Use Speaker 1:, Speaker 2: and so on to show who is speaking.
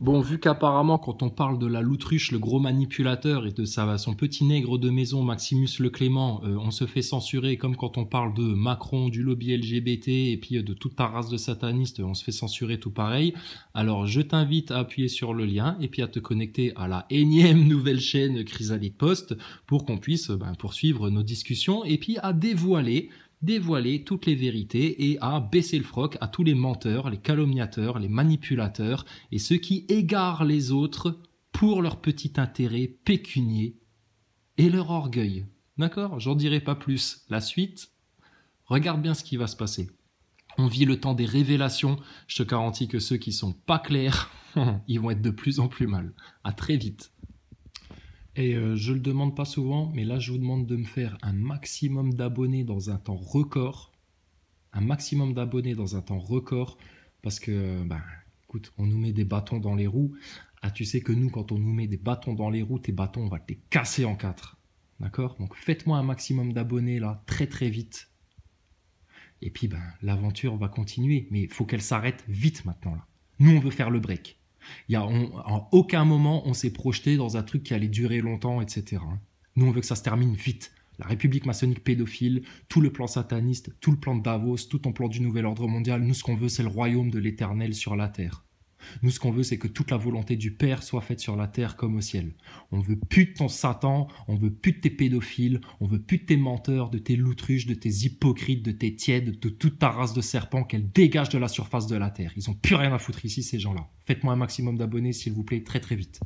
Speaker 1: Bon, vu qu'apparemment, quand on parle de la Loutruche, le gros manipulateur, et de son petit nègre de maison, Maximus le Clément, on se fait censurer, comme quand on parle de Macron, du lobby LGBT, et puis de toute ta race de satanistes, on se fait censurer tout pareil. Alors, je t'invite à appuyer sur le lien, et puis à te connecter à la énième nouvelle chaîne Chrysalide Post, pour qu'on puisse poursuivre nos discussions, et puis à dévoiler toutes les vérités et à baisser le froc à tous les menteurs, les calomniateurs, les manipulateurs et ceux qui égarent les autres pour leur petit intérêt pécunier et leur orgueil. D'accord? J'en dirai pas plus. La suite, regarde bien ce qui va se passer. On vit le temps des révélations. Je te garantis que ceux qui sont pas clairs, ils vont être de plus en plus mal. À très vite. Et je le demande pas souvent, mais là je vous demande de me faire un maximum d'abonnés dans un temps record. Un maximum d'abonnés dans un temps record. Parce que, écoute, on nous met des bâtons dans les roues. Ah, tu sais que nous, quand on nous met des bâtons dans les roues, tes bâtons, on va te les casser en quatre. D'accord? Donc faites-moi un maximum d'abonnés là, très très vite. Et puis, l'aventure va continuer. Mais il faut qu'elle s'arrête vite maintenant là. Nous, on veut faire le break. En aucun moment on s'est projeté dans un truc qui allait durer longtemps, etc. Nous, on veut que ça se termine vite. La République maçonnique pédophile, tout le plan sataniste, tout le plan de Davos, tout ton plan du nouvel ordre mondial, nous, ce qu'on veut, c'est le royaume de l'éternel sur la terre. Nous, ce qu'on veut, c'est que toute la volonté du Père soit faite sur la terre comme au ciel. On veut plus de ton Satan, on veut plus de tes pédophiles, on veut plus de tes menteurs, de tes loutruches, de tes hypocrites, de tes tièdes, de toute ta race de serpents, qu'elle dégage de la surface de la terre. Ils ont plus rien à foutre ici, ces gens-là. Faites-moi un maximum d'abonnés, s'il vous plaît, très très vite.